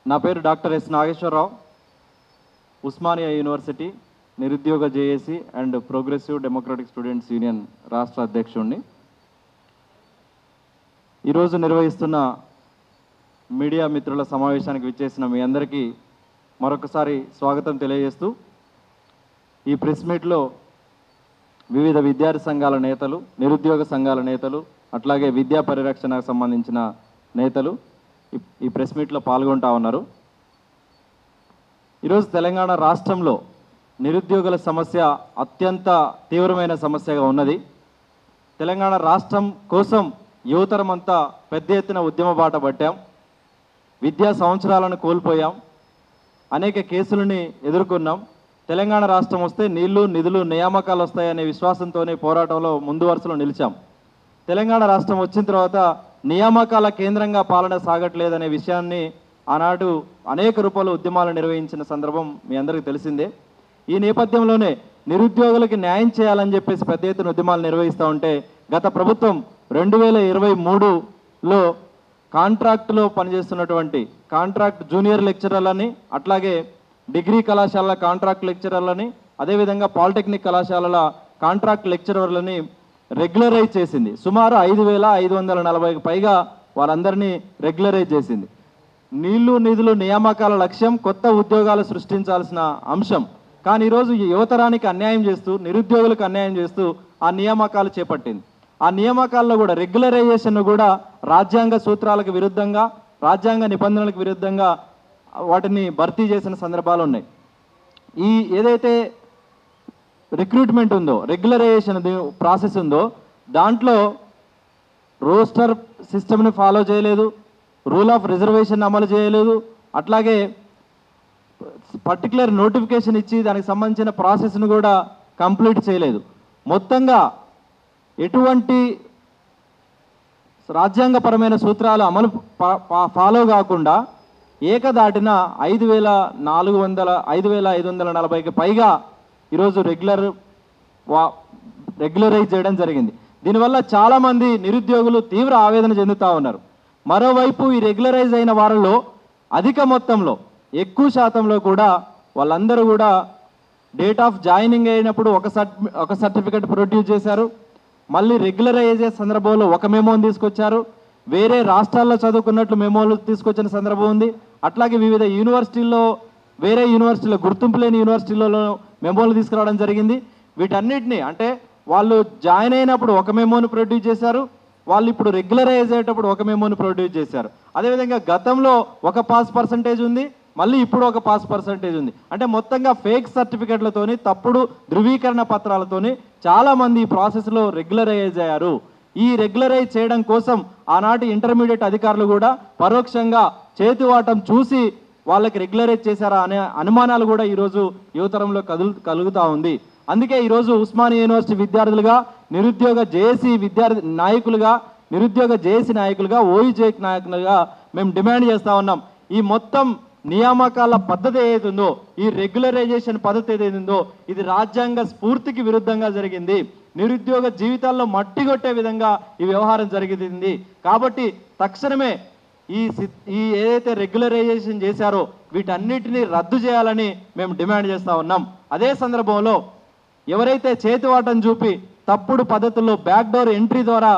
నా పేరు doctor S Nageswararao, Osmania university నిరుద్యోగ JAC and progressive democratic students union రాష్ట్ర అధ్యక్షుడిని. ఈరోజు నిర్వహిస్తున్న మీడియా మిత్రుల సమావేశానికి విచ్చేసిన మీ అందరికీ మరొకసారి స్వాగతం తెలియజేస్తూ, ఈ ప్రెస్ మీట్లో వివిధ విద్యార్థి సంఘాల నేతలు, నిరుద్యోగ సంఘాల నేతలు, అట్లాగే విద్యా పరిరక్షణకు సంబంధించిన నేతలు ఈ ప్రెస్ మీట్లో పాల్గొంటా ఉన్నారు. ఈరోజు తెలంగాణ రాష్ట్రంలో నిరుద్యోగుల సమస్య అత్యంత తీవ్రమైన సమస్యగా ఉన్నది. తెలంగాణ రాష్ట్రం కోసం యువతరం అంతా పెద్ద ఎత్తున ఉద్యమ బాట పట్టాం. విద్యా సంవత్సరాలను కోల్పోయాం. అనేక కేసులని ఎదుర్కొన్నాం. తెలంగాణ రాష్ట్రం వస్తే నీళ్లు, నిధులు, నియామకాలు వస్తాయనే విశ్వాసంతోనే పోరాటంలో ముందు వరుసలో నిలిచాం. తెలంగాణ రాష్ట్రం వచ్చిన తర్వాత నియామకాల కేంద్రంగా పాలన సాగట్లేదనే విషయాన్ని ఆనాడు అనేక రూపాయల ఉద్యమాలు నిర్వహించిన సందర్భం మీ అందరికీ తెలిసిందే. ఈ నేపథ్యంలోనే నిరుద్యోగులకి న్యాయం చేయాలని చెప్పేసి పెద్ద ఎత్తున ఉద్యమాలు నిర్వహిస్తూ ఉంటే, గత ప్రభుత్వం 2023లో కాంట్రాక్టులో పనిచేస్తున్నటువంటి కాంట్రాక్ట్ జూనియర్ లెక్చరర్లని, అట్లాగే డిగ్రీ కళాశాలల కాంట్రాక్ట్ లెక్చరర్లని, అదేవిధంగా పాలిటెక్నిక్ కళాశాలల కాంట్రాక్ట్ లెక్చరర్లని రెగ్యులరైజ్ చేసింది. సుమారు 5,540కి పైగా వాళ్ళందరినీ రెగ్యులరైజ్ చేసింది. నీళ్లు, నిధులు, నియామకాల లక్ష్యం కొత్త ఉద్యోగాలు సృష్టించాల్సిన అంశం. కానీ ఈరోజు యువతరానికి అన్యాయం చేస్తూ, నిరుద్యోగులకు అన్యాయం చేస్తూ ఆ నియామకాలు చేపట్టింది. ఆ నియామకాల్లో కూడా రెగ్యులరైజేషన్ కూడా రాజ్యాంగ సూత్రాలకు విరుద్ధంగా, రాజ్యాంగ నిబంధనలకు విరుద్ధంగా వాటిని భర్తీ చేసిన సందర్భాలు ఉన్నాయి. ఈ ఏదైతే రిక్రూట్మెంట్ ఉందో, రెగ్యులరైజేషన్ ప్రాసెస్ ఉందో, దాంట్లో రోస్టర్ సిస్టమ్ని ఫాలో చేయలేదు, రూల్ ఆఫ్ రిజర్వేషన్ అమలు చేయలేదు, అట్లాగే పర్టికులర్ నోటిఫికేషన్ ఇచ్చి దానికి సంబంధించిన ప్రాసెస్ను కూడా కంప్లీట్ చేయలేదు. మొత్తంగా ఎటువంటి రాజ్యాంగపరమైన సూత్రాలు అమలు ఫాలో కాకుండా ఏకదాటిన 5,540కి పైగా ఈరోజు రెగ్యులరైజ్ చేయడం జరిగింది. దీనివల్ల చాలామంది నిరుద్యోగులు తీవ్ర ఆవేదన చెందుతూ ఉన్నారు. మరోవైపు ఈ రెగ్యులరైజ్ అయిన వారిలో అధిక మొత్తంలో, ఎక్కువ శాతంలో కూడా వాళ్ళందరూ కూడా డేట్ ఆఫ్ జాయినింగ్ అయినప్పుడు ఒక సర్టిఫికెట్ ప్రొడ్యూస్ చేశారు. మళ్ళీ రెగ్యులరైజ్ అయ్యే సందర్భంలో ఒక మెమోని తీసుకొచ్చారు. వేరే రాష్ట్రాల్లో చదువుకున్నట్లు మెమోలు తీసుకొచ్చిన సందర్భం ఉంది. అట్లాగే వివిధ యూనివర్సిటీల్లో, వేరే యూనివర్సిటీలో, గుర్తింపు లేని యూనివర్సిటీలలో మెమోలు తీసుకురావడం జరిగింది. వీటన్నిటిని అంటే వాళ్ళు జాయిన్ అయినప్పుడు ఒక మెమోని ప్రొడ్యూస్ చేశారు, వాళ్ళు ఇప్పుడు రెగ్యులరైజ్ అయ్యేటప్పుడు ఒక మెమోని ప్రొడ్యూస్ చేశారు. అదేవిధంగా గతంలో ఒక పాస్ పర్సంటేజ్ ఉంది, మళ్ళీ ఇప్పుడు ఒక పాస్ పర్సంటేజ్ ఉంది. అంటే మొత్తంగా ఫేక్ సర్టిఫికెట్లతోని, తప్పుడు ధృవీకరణ పత్రాలతోని చాలామంది ఈ ప్రాసెస్లో రెగ్యులరైజ్ అయ్యారు. ఈ రెగ్యులరైజ్ చేయడం కోసం ఆనాటి ఇంటర్మీడియట్ అధికారులు కూడా పరోక్షంగా చేతివాటం చూసి వాళ్ళకి రెగ్యులరైజ్ చేశారా అనే అనుమానాలు కూడా ఈరోజు యువతరంలో కలుగుతూ ఉంది. అందుకే ఈరోజు ఉస్మానియా యూనివర్సిటీ విద్యార్థులుగా, నిరుద్యోగ జేఏసీ విద్యార్థి నాయకులుగా, నిరుద్యోగ జేఏసీ నాయకులుగా, ఓయూజే నాయకులుగా మేము డిమాండ్ చేస్తూ ఉన్నాం. ఈ మొత్తం నియామకాల పద్ధతి ఏదైతుందో, ఈ రెగ్యులరైజేషన్ పద్ధతి ఏదైతుందో, ఇది రాజ్యాంగ స్ఫూర్తికి విరుద్ధంగా జరిగింది. నిరుద్యోగ జీవితాల్లో మట్టి కొట్టే విధంగా ఈ వ్యవహారం జరిగింది. కాబట్టి తక్షణమే ఈ ఏదైతే రెగ్యులరైజేషన్ చేశారో వీటన్నిటిని రద్దు చేయాలని మేము డిమాండ్ చేస్తూ ఉన్నాం. అదే సందర్భంలో ఎవరైతే చేతివాటం చూపి తప్పుడు పద్ధతుల్లో బ్యాక్డోర్ ఎంట్రీ ద్వారా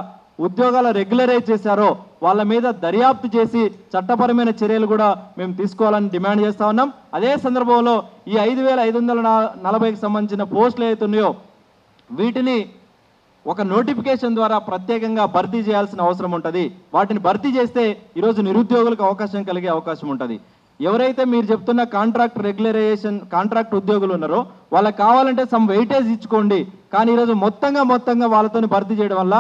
ఉద్యోగాల రెగ్యులరైజ్ చేశారో వాళ్ళ మీద దర్యాప్తు చేసి చట్టపరమైన చర్యలు కూడా మేము తీసుకోవాలని డిమాండ్ చేస్తూ ఉన్నాం. అదే సందర్భంలో ఈ 5,540కి సంబంధించిన పోస్టులు ఏవైతే ఉన్నాయో వీటిని ఒక నోటిఫికేషన్ ద్వారా ప్రత్యేకంగా భర్తీ చేయాల్సిన అవసరం ఉంటుంది. వాటిని భర్తీ చేస్తే ఈరోజు నిరుద్యోగులకు అవకాశం కలిగే అవకాశం ఉంటుంది. ఎవరైతే మీరు చెప్తున్న కాంట్రాక్ట్ రెగ్యులరైజేషన్ కాంట్రాక్ట్ ఉద్యోగులు ఉన్నారో వాళ్ళకి కావాలంటే సమ్ వెయిటేజ్ ఇచ్చుకోండి. కానీ ఈరోజు మొత్తంగా వాళ్ళతో భర్తీ చేయడం వల్ల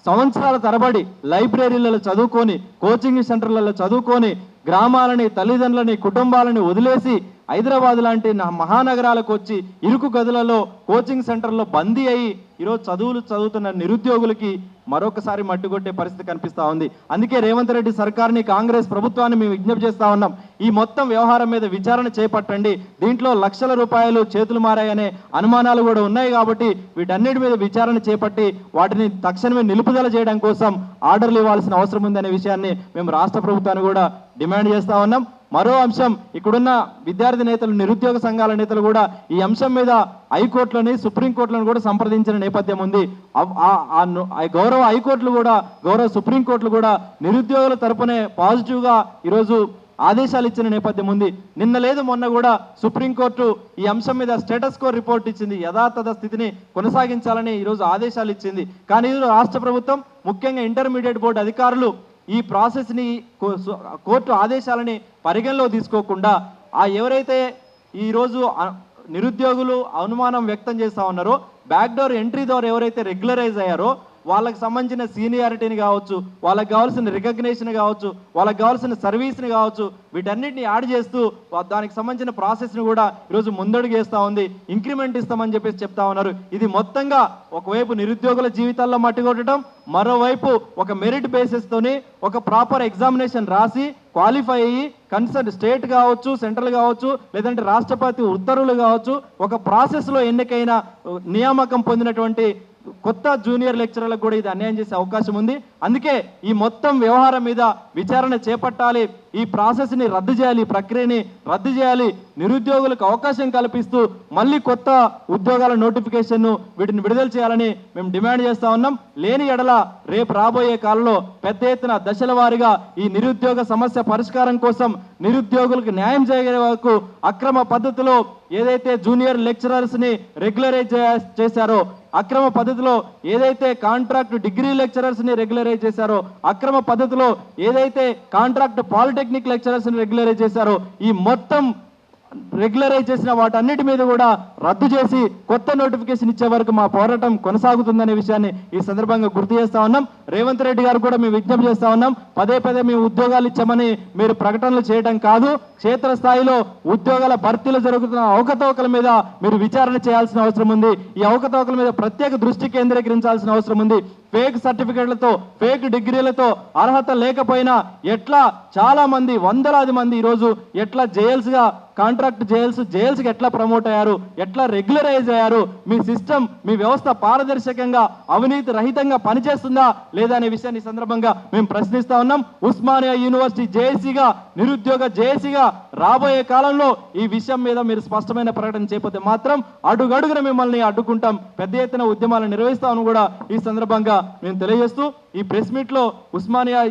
సంవత్సరాల తరబడి లైబ్రరీలలో చదువుకొని, కోచింగ్ సెంటర్లలో చదువుకొని, గ్రామాలని, తల్లిదండ్రులని, కుటుంబాలని వదిలేసి హైదరాబాద్ లాంటి మహానగరాలకు వచ్చి ఇరుకు గదులలో కోచింగ్ సెంటర్లో బందీ అయ్యి ఈరోజు చదువుతున్న నిరుద్యోగులకి మరొకసారి మట్టికొట్టే పరిస్థితి కనిపిస్తూ ఉంది. అందుకే రేవంత్ రెడ్డి సర్కార్ని, కాంగ్రెస్ ప్రభుత్వాన్ని మేము విజ్ఞప్తి చేస్తూ ఉన్నాం. ఈ మొత్తం వ్యవహారం మీద విచారణ చేపట్టండి. దీంట్లో లక్షల రూపాయలు చేతులు మారాయనే అనుమానాలు కూడా ఉన్నాయి. కాబట్టి వీటన్నిటి మీద విచారణ చేపట్టి వాటిని తక్షణమే నిలుపుదల చేయడం కోసం ఆర్డర్లు ఇవ్వాల్సిన అవసరం ఉందనే విషయాన్ని మేము రాష్ట్ర ప్రభుత్వాన్ని కూడా డిమాండ్ చేస్తూ ఉన్నాం. మరో అంశం, ఇక్కడున్న విద్యార్థి నేతలు, నిరుద్యోగ సంఘాల నేతలు కూడా ఈ అంశం మీద హైకోర్టులని, సుప్రీంకోర్టులను కూడా సంప్రదించిన నేపథ్యం ఉంది. గౌరవ హైకోర్టులు కూడా, గౌరవ సుప్రీంకోర్టులు కూడా నిరుద్యోగుల తరపునే పాజిటివ్గా ఈరోజు ఆదేశాలు ఇచ్చిన నేపథ్యం ఉంది. నిన్న లేదు మొన్న కూడా సుప్రీంకోర్టు ఈ అంశం మీద స్టేటస్ కో రిపోర్ట్ ఇచ్చింది, యథాతథ స్థితిని కొనసాగించాలని ఈరోజు ఆదేశాలు ఇచ్చింది. కానీ ఈరోజు రాష్ట్ర ప్రభుత్వం, ముఖ్యంగా ఇంటర్మీడియట్ బోర్డు అధికారులు ఈ ప్రాసెస్ని, కోర్టు ఆదేశాలని పరిగణలో తీసుకోకుండా ఎవరైతే ఈరోజు నిరుద్యోగులు అనుమానం వ్యక్తం చేస్తూ ఉన్నారో, బ్యాక్డోర్ ఎంట్రీ ద్వారా ఎవరైతే రెగ్యులరైజ్ అయ్యారో వాళ్ళకి సంబంధించిన సీనియారిటీని కావచ్చు, వాళ్ళకి కావాల్సిన రికగ్నేషన్ కావచ్చు, వాళ్ళకి కావాల్సిన సర్వీస్ని కావచ్చు, వీటన్నిటిని యాడ్ చేస్తూ దానికి సంబంధించిన ప్రాసెస్ని కూడా ఈరోజు ముందడుగు వేస్తూ ఉంది. ఇంక్రిమెంట్ ఇస్తామని చెప్పేసి చెప్తా ఉన్నారు. ఇది మొత్తంగా ఒకవైపు నిరుద్యోగుల జీవితాల్లో మట్టి కొట్టడం, మరోవైపు ఒక మెరిట్ బేసిస్తోని ఒక ప్రాపర్ ఎగ్జామినేషన్ రాసి క్వాలిఫై అయ్యి కన్సర్న్ స్టేట్ కావచ్చు, సెంట్రల్ కావచ్చు, లేదంటే రాష్ట్రపతి ఉత్తర్వులు కావచ్చు, ఒక ప్రాసెస్లో ఎన్నికైన నియామకం పొందినటువంటి కొత్త జూనియర్ లెక్చరర్లకు కూడా ఇది అన్యాయం చేసే అవకాశం ఉంది. అందుకే ఈ మొత్తం వ్యవహారం మీద విచారణ చేపట్టాలి, ఈ ప్రాసెస్ని రద్దు చేయాలి, ఈ ప్రక్రియని రద్దు చేయాలి, నిరుద్యోగులకు అవకాశం కల్పిస్తూ మళ్ళీ కొత్త ఉద్యోగాల నోటిఫికేషన్ను వీటిని విడుదల చేయాలని మేము డిమాండ్ చేస్తూ ఉన్నాం. లేని ఎడల రేపు రాబోయే కాలంలో పెద్ద ఎత్తున దశల వారీగా ఈ నిరుద్యోగ సమస్య పరిష్కారం కోసం, నిరుద్యోగులకు న్యాయం చేయగల వరకు అక్రమ పద్ధతిలో ఏదైతే జూనియర్ లెక్చరర్స్ని రెగ్యులరైజ్ చేశారో, అక్రమ పద్ధతిలో ఏదైతే కాంట్రాక్ట్ డిగ్రీ లెక్చరర్స్ని రెగ్యులరైజ్ చేశారో, అక్రమ పద్ధతిలో ఏదైతే కాంట్రాక్ట్ పాలిటెక్నిక్ లెక్చరర్స్ని రెగ్యులరైజ్ చేశారో, ఈ మొత్తం రెగ్యులరైజ్ చేసిన వాటన్నిటి మీద కూడా రద్దు చేసి కొత్త నోటిఫికేషన్ ఇచ్చే వరకు మా పోరాటం కొనసాగుతుందనే విషయాన్ని ఈ సందర్భంగా గుర్తు చేస్తా ఉన్నాం. రేవంత్ రెడ్డి గారు కూడా మేము విజ్ఞప్తి చేస్తా ఉన్నాం, పదే పదే మేము ఉద్యోగాలు ఇచ్చామని మీరు ప్రకటనలు చేయడం కాదు, క్షేత్రస్థాయిలో ఉద్యోగాల భర్తీలు జరుగుతున్న అవకతవకల మీద మీరు విచారణ చేయాల్సిన అవసరం ఉంది. ఈ అవకతవకల మీద ప్రత్యేక దృష్టి కేంద్రీకరించాల్సిన అవసరం ఉంది. ఫేక్ సర్టిఫికెట్లతో, ఫేక్ డిగ్రీలతో అర్హత లేకపోయినా ఎట్లా చాలా మంది, వందలాది మంది ఈరోజు ఎట్లా జైల్స్గా, కాంట్రాక్ట్ జైల్స్కి ఎట్లా ప్రమోట్ అయ్యారు, ఎట్లా రెగ్యులరైజ్ అయ్యారు, మీ సిస్టమ్, మీ వ్యవస్థ పారదర్శకంగా, అవినీతి రహితంగా పనిచేస్తుందా లేదా అనే విషయాన్ని సందర్భంగా మేము ప్రశ్నిస్తా ఉన్నాం. ఉస్మానియా యూనివర్సిటీ జేఏసీగా, నిరుద్యోగ జేఏసీగా రాబోయే కాలంలో ఈ విషయం మీద మీరు స్పష్టమైన ప్రకటన చేయకపోతే మాత్రం అడుగడుగున మిమ్మల్ని అడ్డుకుంటాం, పెద్ద ఎత్తున ఉద్యమాలు నిర్వహిస్తామని కూడా ఈ సందర్భంగా మేము తెలియజేస్తూ, ఈ ప్రెస్ మీట్లో ఉస్మానియా